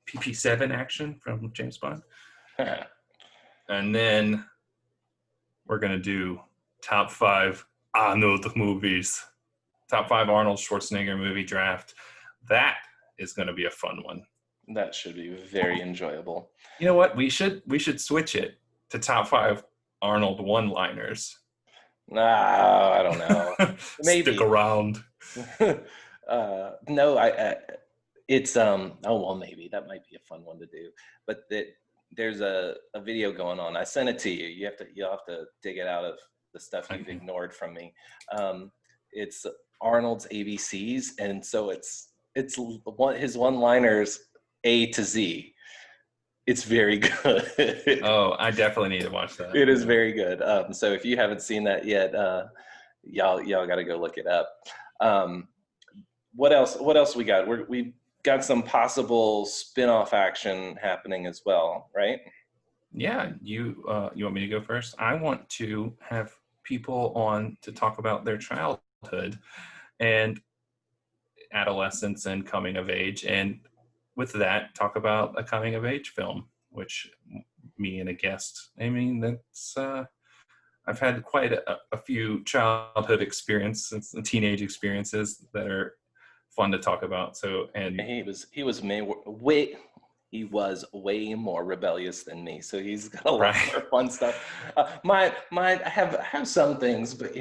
A: PP7 action from James Bond. And then we're going to do top 5 Arnold movies. Top 5 Arnold Schwarzenegger movie draft. That is going to be a fun one.
B: That should be very enjoyable.
A: You know what? We should switch it to top 5 Arnold one-liners.
B: I don't know. Maybe.
A: Stick around.
B: No, it's maybe that might be a fun one to do. But there's a video going on. I sent it to you. You'll have to dig it out of the stuff you've ignored from me. It's Arnold's ABCs, and so it's his one-liners A to Z. It's very good.
A: Oh, I definitely need to watch that.
B: It is very good. So if you haven't seen that yet, y'all got to go look it up. What else we got? We've got some possible spin-off action happening as well, right?
A: Yeah, you want me to go first? I want to have people on to talk about their childhood and adolescence and coming of age, and with that, talk about a coming of age film, which me and a guest. I mean, that's I've had quite a few childhood experiences, teenage experiences that are fun to talk about. So, and
B: he was way more rebellious than me, so he's got a lot more fun stuff. I have some things, but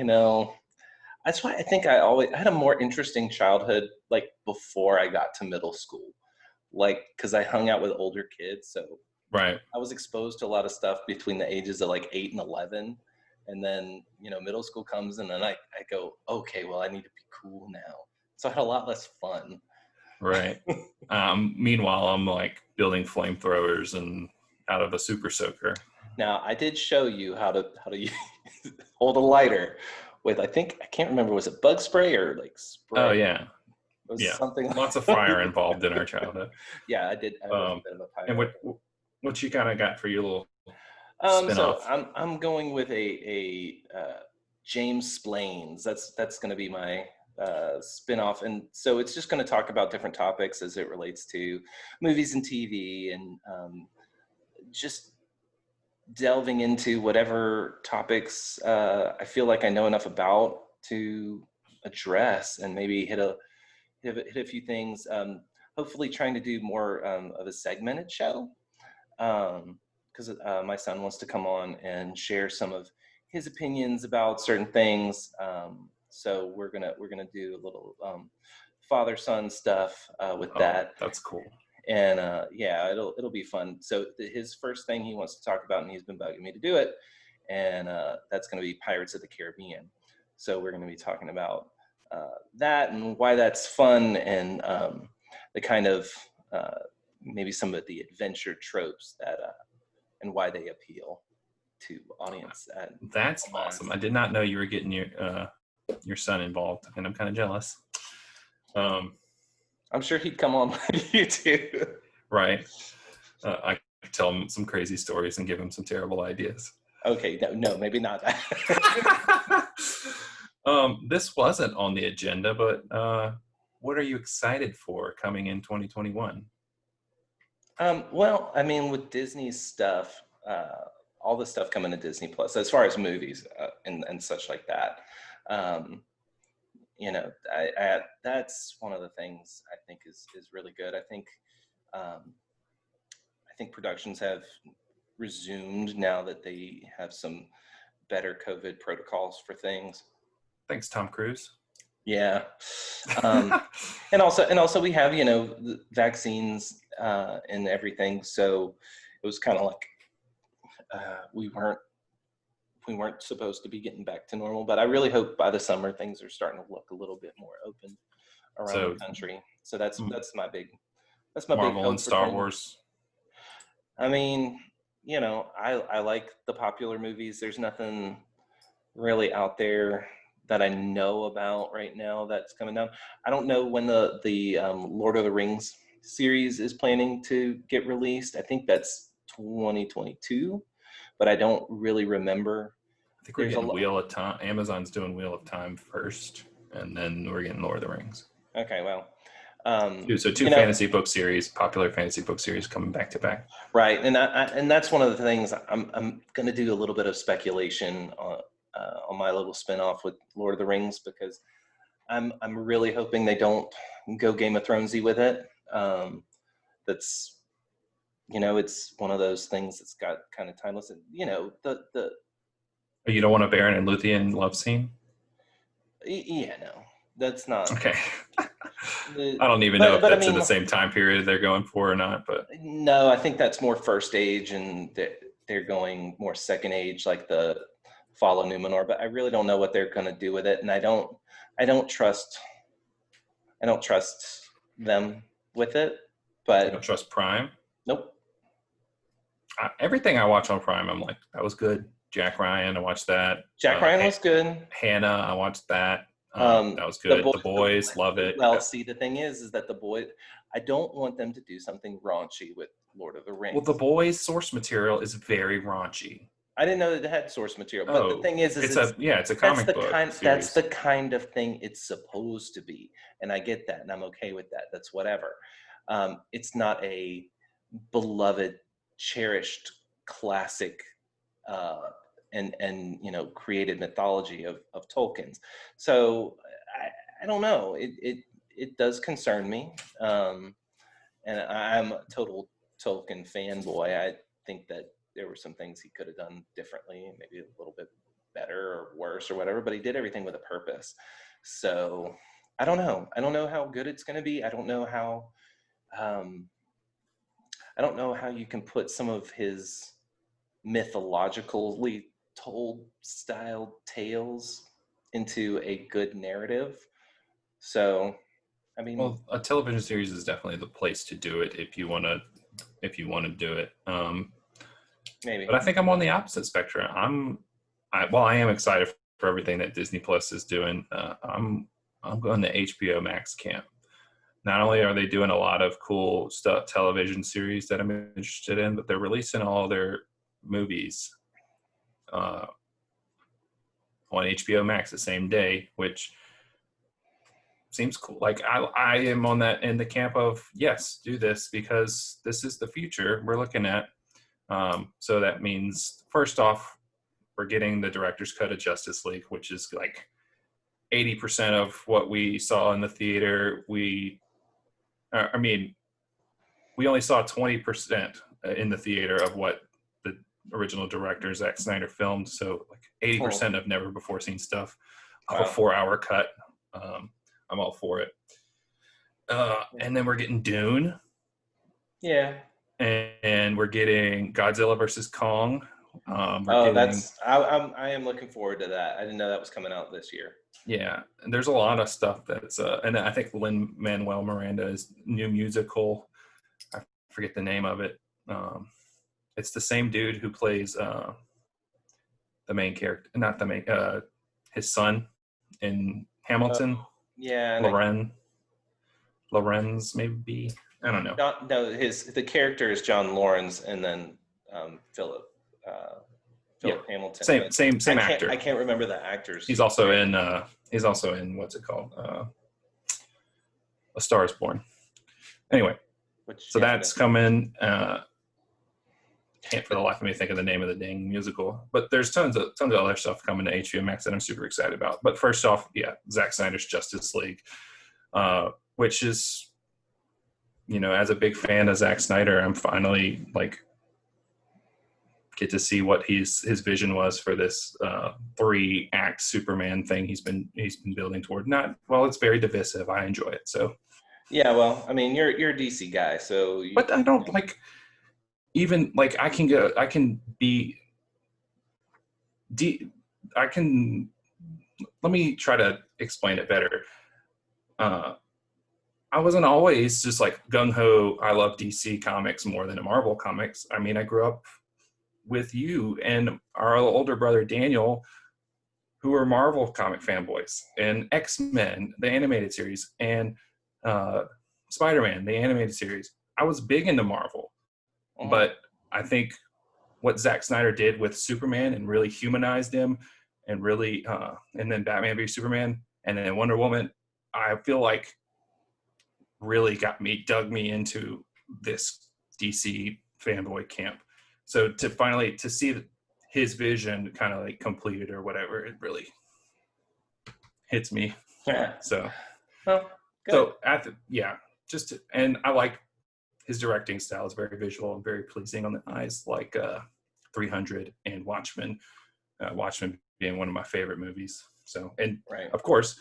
B: that's why I think I had a more interesting childhood, like before I got to middle school, like because I hung out with older kids, so I was exposed to a lot of stuff between the ages of like 8 and 11, and then middle school comes, and then I go, okay, well, I need to be cool now, so I had a lot less fun.
A: Right. Meanwhile, I'm like building flamethrowers and out of a super soaker.
B: Now, I did show you how to hold a lighter with, I can't remember, was it bug spray or like spray?
A: Oh yeah.
B: It was something.
A: Lots of fire involved in our childhood.
B: Yeah, I did. I was a bit of a pirate.
A: And what you kind of got for your little
B: spin-off? So I'm going with a James Splains. That's going to be my spin-off, and so it's just going to talk about different topics as it relates to movies and TV, and just delving into whatever topics I feel like I know enough about to address, and maybe hit a few things. Hopefully trying to do more of a segmented show, because my son wants to come on and share some of his opinions about certain things. So we're gonna do a little father-son stuff with that.
A: That's cool.
B: And it'll be fun. So his first thing he wants to talk about, and he's been bugging me to do it, and that's going to be Pirates of the Caribbean. So we're going to be talking about that and why that's fun, and the kind of maybe some of the adventure tropes that and why they appeal to audience.
A: That's awesome. I did not know you were getting your son involved, and I'm kind of jealous.
B: I'm sure he'd come on with you too.
A: Right. I could tell him some crazy stories and give him some terrible ideas.
B: Okay, no, maybe not that.
A: This wasn't on the agenda, but what are you excited for coming in 2021?
B: Well, I mean, with Disney's stuff, all the stuff coming to Disney Plus, as far as movies and such like that, that's one of the things I think is really good. I think productions have resumed now that they have some better COVID protocols for things.
A: Thanks, Tom Cruise.
B: Yeah. And also we have, the vaccines and everything. So it was kind of like we weren't supposed to be getting back to normal, but I really hope by the summer things are starting to look a little bit more open around the country. So that's my big
A: Marvel
B: hope
A: and
B: for
A: Star Wars.
B: I mean, I like the popular movies. There's nothing really out there that I know about right now that's coming down. I don't know when the Lord of the Rings series is planning to get released. I think that's 2022, but I don't really remember.
A: I think we're getting Wheel of Time. Amazon's doing Wheel of Time first, and then we're getting Lord of the Rings.
B: Okay, well.
A: Two fantasy book series, popular fantasy book series coming back to back.
B: Right, and that's one of the things I'm going to do a little bit of speculation on my little spinoff with Lord of the Rings, because I'm really hoping they don't go Game of Thronesy with it. That's it's one of those things that's got kind of timeless. And, the
A: You don't want a Baron and Luthien love scene?
B: Yeah, no, that's not
A: okay. I don't even know if that's in the same time period they're going for or not, but
B: no, I think that's more first age, and they're going more second age, like the Fall of Numenor. But I really don't know what they're going to do with it, and I don't trust them with it. But
A: you don't trust Prime?
B: Nope.
A: Everything I watch on Prime, I'm like, that was good. Jack Ryan, I watched that.
B: Jack Ryan was good.
A: Hannah, I watched that. That was good. The Boys, love it.
B: Well, see, the thing is that The Boys, I don't want them to do something raunchy with Lord of the Rings.
A: Well, The Boys' source material is very raunchy.
B: I didn't know that it had source material, but the thing is
A: it's a comic book series.
B: That's the kind of thing it's supposed to be, and I get that, and I'm okay with that. That's whatever. It's not a beloved, cherished classic and created mythology of Tolkien's. So I don't know. It does concern me, and I'm a total Tolkien fanboy. I think that there were some things he could have done differently, maybe a little bit better or worse or whatever, but he did everything with a purpose. So I don't know. I don't know how good it's going to be. I don't know how you can put some of his mythologically told style tales into a good narrative. So, I mean,
A: well, a television series is definitely the place to do it if you want to do it.
B: Maybe.
A: But I think I'm on the opposite spectrum. I am excited for everything that Disney Plus is doing. I'm going to HBO Max camp. Not only are they doing a lot of cool stuff, television series that I'm interested in, but they're releasing all their movies on HBO Max the same day, which seems cool. Like I am on that in the camp of, yes, do this because this is the future we're looking at. So that means, first off, we're getting the director's cut of Justice League, which is like 80% of what we saw in the theater. We only saw 20% in the theater of what the original director, Zack Snyder, filmed. So like 80% of never before seen stuff of a 4-hour cut. I'm all for it. And then we're getting Dune.
B: Yeah.
A: And we're getting Godzilla versus Kong.
B: I am looking forward to that. I didn't know that was coming out this year.
A: Yeah, and there's a lot of stuff that's and I think Lin-Manuel Miranda's new musical, I forget the name of it. It's the same dude who plays the main character, not the main, his son in Hamilton.
B: Yeah,
A: Lorenz maybe. I don't know.
B: The character is John Lawrence, and then Philip Hamilton.
A: Same actor.
B: I can't remember the actors.
A: He's also in what's it called? A Star Is Born. Anyway, that's coming. can't for the life of me think of the name of the dang musical. But there's tons of other stuff coming to HBO Max that I'm super excited about. But first off, yeah, Zack Snyder's Justice League, which is, you know, as a big fan of Zack Snyder, I'm finally like get to see what his vision was for this 3-act Superman thing he's been building toward. Not well, it's very divisive. I enjoy it. So
B: Yeah, well, I mean, you're a DC guy, so
A: but I don't like even like I can be I can let me try to explain it better. I wasn't always just like gung ho. I love DC comics more than Marvel comics. I mean, I grew up with you and our older brother Daniel, who were Marvel comic fanboys, and X-Men, the animated series, and Spider-Man, the animated series. I was big into Marvel, but I think what Zack Snyder did with Superman and really humanized him, and really, and then Batman v Superman, and then Wonder Woman, I feel like really dug me into this DC fanboy camp. So to finally to see his vision kind of like completed or whatever, it really hits me.
B: Yeah.
A: So,
B: well, good.
A: and I like his directing style is very visual and very pleasing on the eyes, like 300 and Watchmen. Watchmen being one of my favorite movies. So, and of course,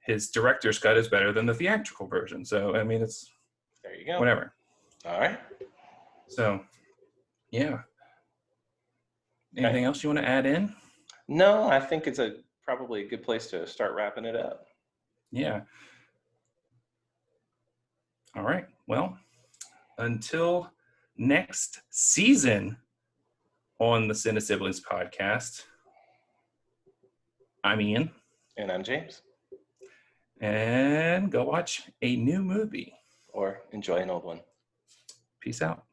A: his director's cut is better than the theatrical version. So, I mean, it's
B: there you go.
A: Whatever.
B: All right.
A: So, yeah. Anything else you want to add in?
B: No, I think it's probably a good place to start wrapping it up.
A: Yeah. All right. Well, until next season on the Cine-Siblings podcast, I'm Ian.
B: And I'm James.
A: And go watch a new movie.
B: Or enjoy an old one.
A: Peace out.